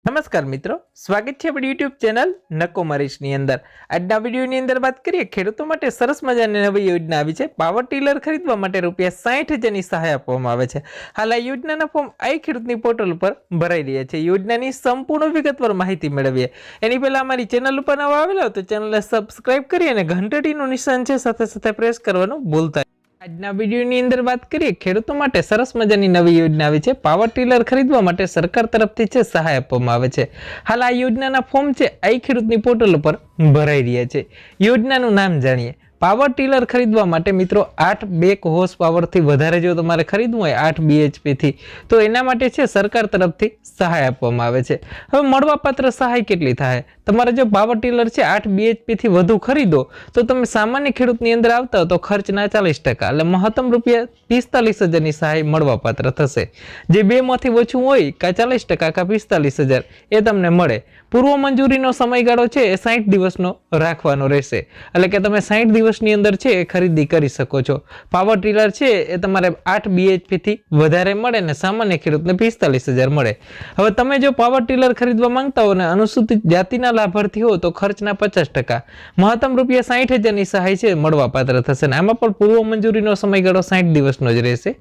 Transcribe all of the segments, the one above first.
નમસ્કાર મિત્રો, સ્વાગત છે આપણી યુટ્યુબ ચેનલ નકો મરીશની અંદર। આજના વિડીયોની અંદર વાત કરીએ ખેડૂતો માટે સરસ મજાની નવી યોજના આવી છે। પાવર ટીલર ખરીદવા માટે ₹60,000ની સહાય આપવામાં આવે છે। હાલ આ યોજનાના ફોર્મ આઈ ખેડૂતની પોર્ટલ પર ભરાઈ રહ્યા છે। યોજનાની સંપૂર્ણ વિગતવાર માહિતી મેળવીએ એની પહેલા અમારી ચેનલ ઉપર નવા આવેલા તો ચેનલને સબસ્ક્રાઇબ કરી અને ઘંટડીનું નિશાન છે સાથે સાથે પ્રેસ કરવાનું ભૂલતા આજના વિડીયોની અંદર વાત કરીએ ખેડૂતો માટે સરસ મજાની નવી યોજના આવી છે। પાવર ટીલર ખરીદવા માટે સરકાર તરફથી છે સહાય આપવામાં આવે છે। હાલ આ યોજનાના ફોર્મ છે આઈ ખેડૂતની પોર્ટલ પર ભરાઈ રહ્યા છે। યોજનાનું નામ જાણીએ। પાવર ટીલર ખરીદવા માટે મિત્રો 8 બેક હોર્સ પાવરથી વધારે જો તમારે ખરીદવું હોય 8 BHP થી તો એના માટે છે સરકાર તરફથી સહાય આપવામાં આવે છે। હવે મળવાપાત્ર સહાય કેટલી થાય? તમારે જો પાવર ટીલર છે 8 BHP થી વધુ ખરીદો તો તમે સામાન્ય ખેડૂતની અંદર આવતા તો ખર્ચના 40% એટલે મહત્તમ ₹45,000ની સહાય મળવાપાત્ર થશે। જે બે માંથી ઓછું હોય કા 40% કા 45,000 એ તમને મળે। પૂર્વ મંજૂરીનો સમયગાળો છે એ 60 દિવસનો રાખવાનો રહેશે એટલે કે તમે 60 દિવસની અંદર છે એ ખરીદી કરી શકો છો। પાવર ટીલર છે એ તમારે 8 BHP થી વધારે મળે ને સામાન્ય ખેડૂતને 45,000 મળે। હવે તમે જો પાવર ટીલર ખરીદવા માંગતા હો ને અનુસૂચિત જાતિના લાભાર્થી હો તો ખર્ચના 50% મહત્તમ ₹60,000ની સહાય છે મળવાપાત્ર થશે ને આમાં પણ પૂર્વ મંજૂરીનો સમયગાળો 60 દિવસનો જ રહેશે।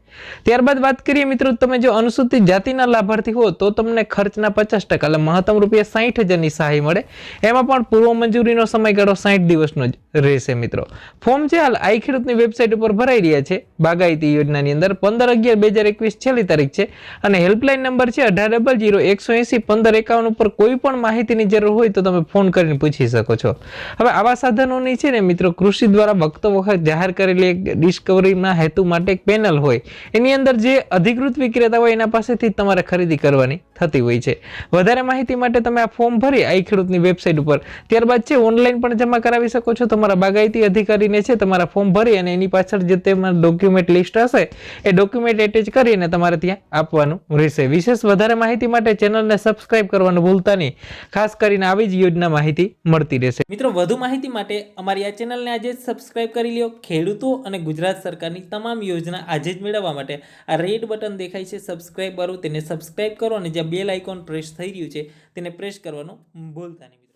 ત્યારબાદ વાત કરીએ મિત્રો તમે જો અનુસૂચિત જાતિના લાભાર્થી હો તો તમને ખર્ચના 50% એટલે મહત્તમ ₹60,000ની સહાય મળે। એમાં પણ પૂર્વ મંજૂરીનો સમયગાળો 60 દિવસનો જ રહેશે મિત્રો। ફોર્મ છે હાલ આઈ ખેડૂતની વેબસાઇટ ઉપર ભરાઈ રહ્યા છે બાગાયતી યોજનાની અંદર 15/11/2021 છેલ્લી તારીખ છે અને હેલ્પલાઇન નંબર છે 1800 180 1551 ઉપર કોઈ પણ માહિતીની જરૂર હોય તો તમે ફોન કરીને પૂછી શકો છો। હવે આવા સાધનોની છે ને મિત્રો કૃષિ દ્વારા વખતો વખત જાહેર કરેલી એક ડિસ્કવરીના હેતુ માટે એક પેનલ હોય એની અંદર જે અધિકૃત વિક્રેતા હોય એના પાસેથી તમારે ખરીદી કરવાની થતી હોય છે। વધારે માહિતી માટે તમે આ ફોર્મ ભરી આઈ ખેડૂતની વેબસાઇટ ઉપર ત્યારબાદ છે ઓનલાઈન પણ જમા કરાવી શકો છો। તમારા બાગાયતી અધિકારીને છે તમારા ફોર્મ ભરી અને એની પાછળ જે તેમાં ડોક્યુમેન્ટ લિસ્ટ હશે એ ડોક્યુમેન્ટ એટેચ કરીને તમારે ત્યાં આપવાનું રહેશે। વિશેષ વધારે માહિતી માટે ચેનલને સબસ્ક્રાઇબ કરવાનું ભૂલતા નહીં, ખાસ કરીને આવી જ યોજના માહિતી મળતી રહેશે। મિત્રો વધુ માહિતી માટે અમારી આ ચેનલને આજે જ સબસ્ક્રાઇબ કરી લ્યો। ખેડૂતો અને ગુજરાત સરકારની તમામ યોજના આજે જ મેળવવા માટે આ રેડ બટન દેખાય છે સબસ્ક્રાઇબ વાળું તેને સબસ્ક્રાઇબ કરો અને જ્યાં બેલ આઇકોન પ્રેસ થઈ રહ્યું છે તેને પ્રેસ કરવાનું ભૂલતા નહીં।